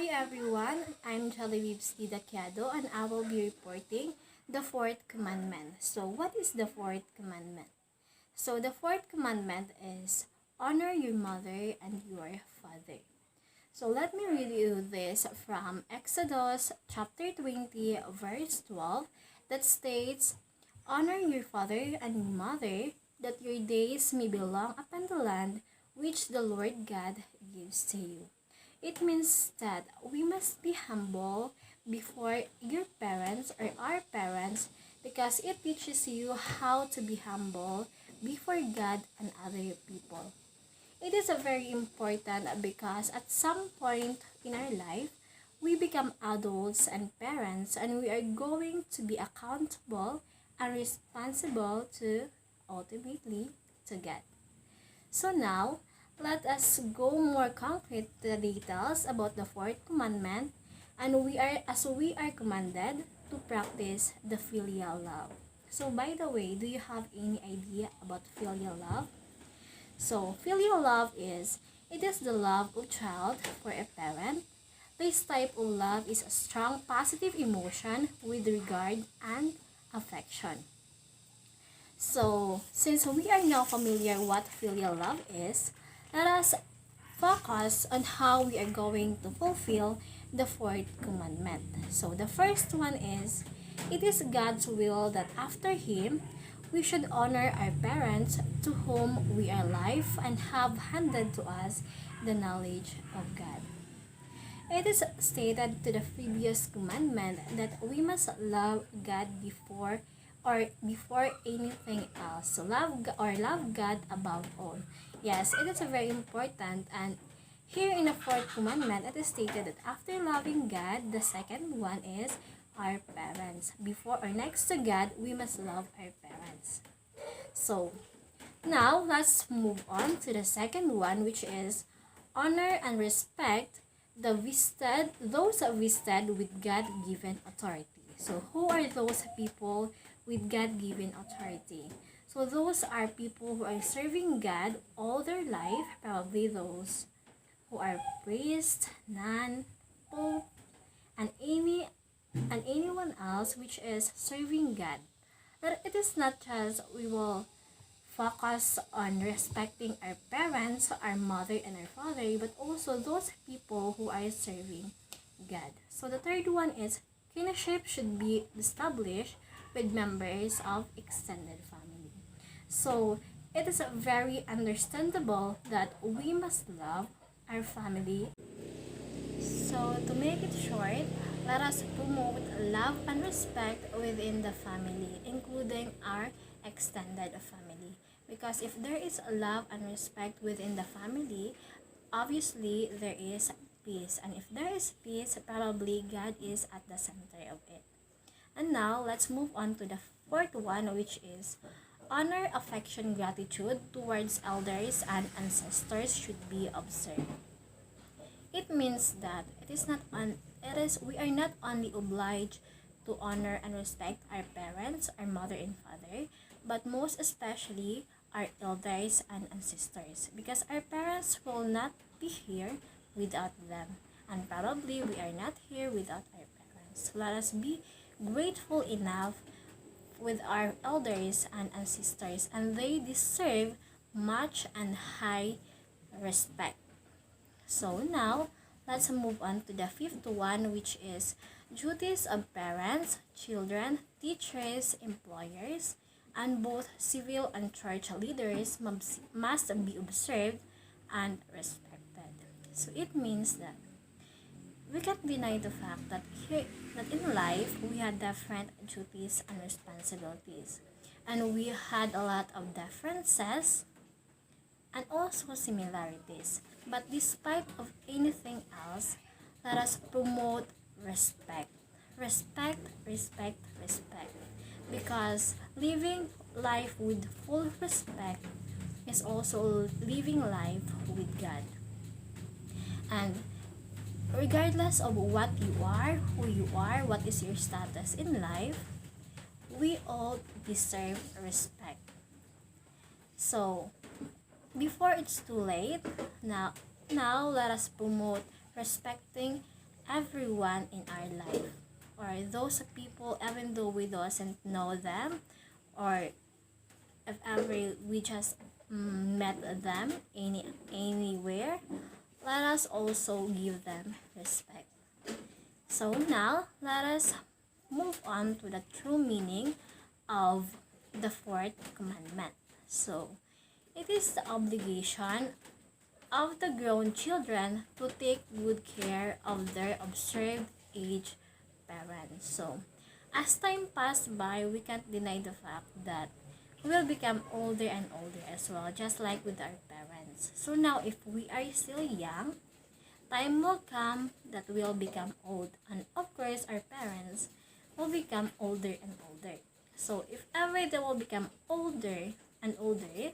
Hi everyone, I'm Jolibibs Didakiado and I will be reporting the Fourth Commandment. So what is the Fourth Commandment? So the Fourth Commandment is honor your mother and your father. So let me read you this from Exodus chapter 20 verse 12 that states, honor your father and your mother that your days may be long upon the land which the Lord God gives to you. It means that we must be humble before your parents or our parents because it teaches you how to be humble before God and other people. It is very important because at some point in our life, we become adults and parents and we are going to be accountable and responsible to ultimately to God. So now, let us go more concrete to the details about the fourth commandment, and we are commanded to practice the filial love. So by the way, do you have any idea about filial love? So filial love is the love of child for a parent. This type of love is a strong positive emotion with regard and affection. So, since we are now familiar what filial love is, let us focus on how we are going to fulfill the fourth commandment. So, the first one is, it is God's will that after Him, we should honor our parents to whom we are life and have handed to us the knowledge of God. It is stated to the previous commandment that we must love God before anything else. So love God above all. Yes, it is very important, and here in the fourth commandment it is stated that after loving God, the second one is our parents. Before or next to God, we must love our parents. So now let's move on to the second one, which is honor and respect those vested with God-given authority. So who are those people with God-given authority? So those are people who are serving God all their life, probably those who are priests, nun, pope, and anyone else which is serving God. But it is not just we will focus on respecting our parents, our mother and our father, but also those people who are serving God. So the third one is kinship should be established with members of extended family. So it is very understandable that we must love our family. So to make it short, let us promote love and respect within the family, including our extended family. Because if there is love and respect within the family, obviously there is peace. And if there is peace, probably God is at the center of it. And now, let's move on to the fourth one, which is honor, affection, gratitude towards elders and ancestors should be observed. It means that we are not only obliged to honor and respect our parents, our mother and father, but most especially our elders and ancestors, because our parents will not be here without them, and probably we are not here without our parents. Let us be grateful enough with our elders and ancestors, and they deserve much and high respect. So now, let's move on to the fifth one, which is duties of parents, children, teachers, employers, and both civil and church leaders must be observed and respected. So it means that we can't deny the fact that in life we had different duties and responsibilities, and we had a lot of differences and also similarities. But despite of anything else, let us promote respect. Respect, respect, respect. Because living life with full respect is also living life with God. And regardless of what you are, who you are, what is your status in life, we all deserve respect. So, before it's too late, now let us promote respecting everyone in our life, or those people even though we doesn't know them, or if ever we just met them anywhere, let us also give them respect. So now let us move on to the true meaning of the fourth commandment. So it is the obligation of the grown children to take good care of their observed age parents. So as time passed by, we can't deny the fact that we will become older and older as well, just like with our parents. So now if we are still young, time will come that we will become old, and of course our parents will become older and older. So if ever they will become older and older,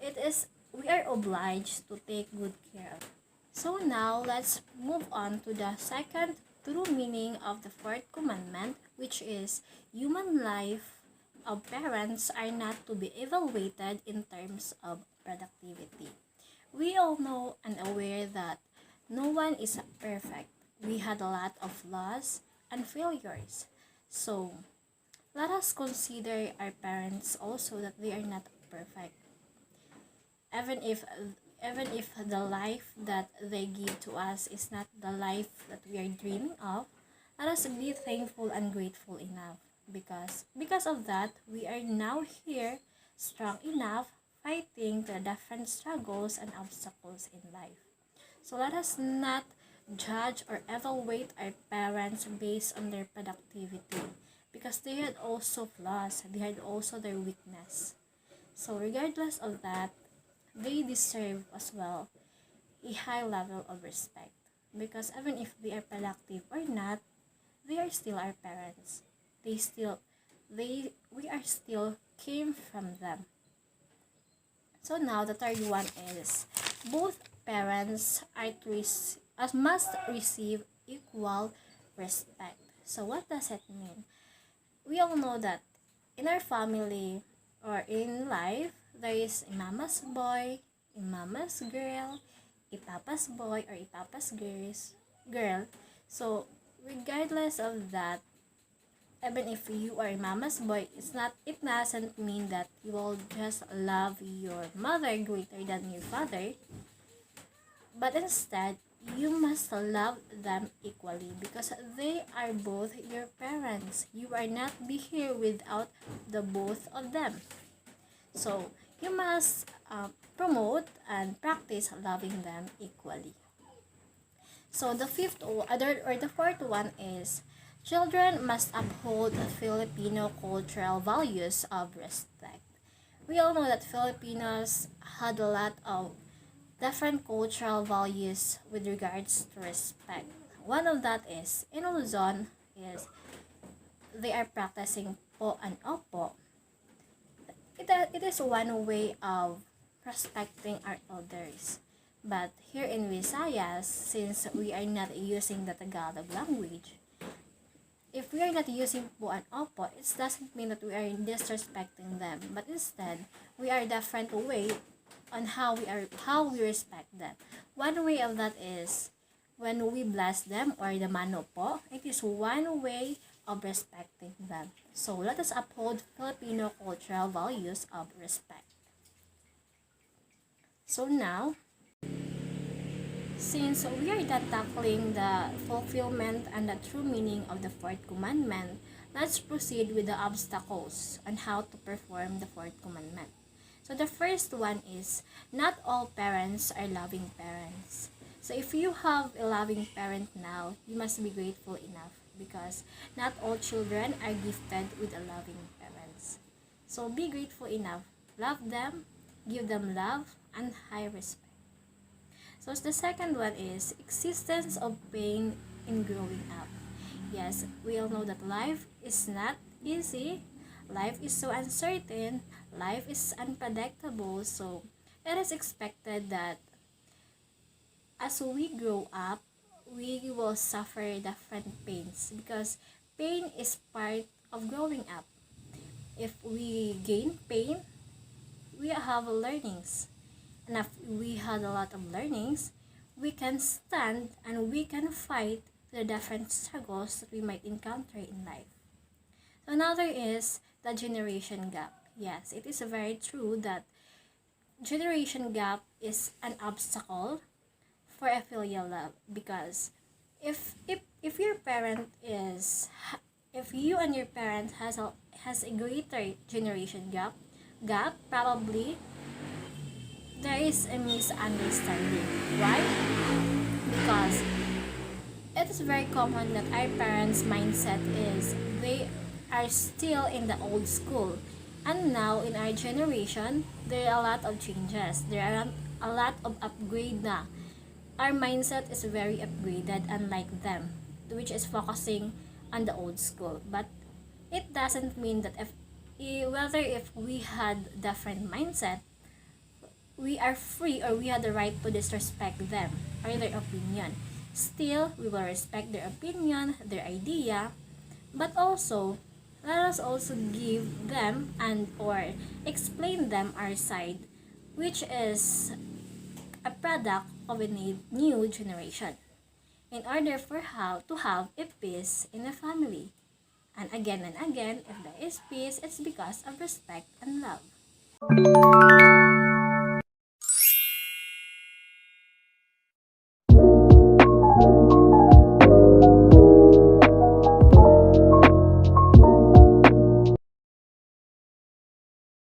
it is we are obliged to take good care of. So now let's move on to the second true meaning of the fourth commandment, which is human life of parents are not to be evaluated in terms of productivity. We all know and aware that no one is perfect. We had a lot of flaws and failures. So let us consider our parents also, that they are not perfect. Even if the life that they give to us is not the life that we are dreaming of, let us be thankful and grateful enough, because of that we are now here, strong enough, fighting the different struggles and obstacles in life. So let us not judge or evaluate our parents based on their productivity, because they had also flaws, they had also their weakness. So regardless of that, they deserve as well a high level of respect, because even if they are productive or not, they are still our parents. We are still came from them. So now the third one is both parents are must receive equal respect. So what does it mean? We all know that in our family or in life, there is a mama's boy, a mama's girl, a papa's boy, or a papa's girl. So regardless of that, even if you are a mama's boy, it doesn't mean that you will just love your mother greater than your father, but instead you must love them equally, because they are both your parents. You are not be here without the both of them. So you must promote and practice loving them equally. So the fourth one is children must uphold Filipino cultural values of respect. We all know that Filipinos had a lot of different cultural values with regards to respect. One of that is, in Luzon, is they are practicing po and opo. It is one way of respecting our elders. But here in Visayas, since we are not using the Tagalog language, if we are not using po and opo, it doesn't mean that we are disrespecting them, but instead we are different way on how we respect them. One way of that is when we bless them, or the mano po. It is one way of respecting them. So let us uphold Filipino cultural values of respect. So now, since we are not tackling the fulfillment and the true meaning of the fourth commandment, let's proceed with the obstacles on how to perform the fourth commandment. So the first one is, not all parents are loving parents. So if you have a loving parent now, you must be grateful enough, because not all children are gifted with a loving parents. So be grateful enough. Love them, give them love and high respect. So the second one is existence of pain in growing up. Yes, we all know that life is not easy. Life is so uncertain. Life is unpredictable. So it is expected that as we grow up, we will suffer different pains, because pain is part of growing up. If we gain pain, we have learnings. And if we had a lot of learnings, we can stand and we can fight the different struggles that we might encounter in life. Another is the generation gap. Yes, it is very true that generation gap is an obstacle for a filial love, because if your parent is if you and your parent has a greater generation gap, probably there is a misunderstanding. Why? Because it is very common that our parents' mindset is they are still in the old school. And now in our generation, there are a lot of changes. There are a lot of upgrade na. Our mindset is very upgraded, unlike them, which is focusing on the old school. But it doesn't mean that whether if we had different mindset, we are free or we have the right to disrespect them or their opinion. Still, we will respect their opinion, their idea, but also let us also give them and or explain them our side, which is a product of a new generation, in order for how to have a peace in a family. And again, if there is peace, it's because of respect and love.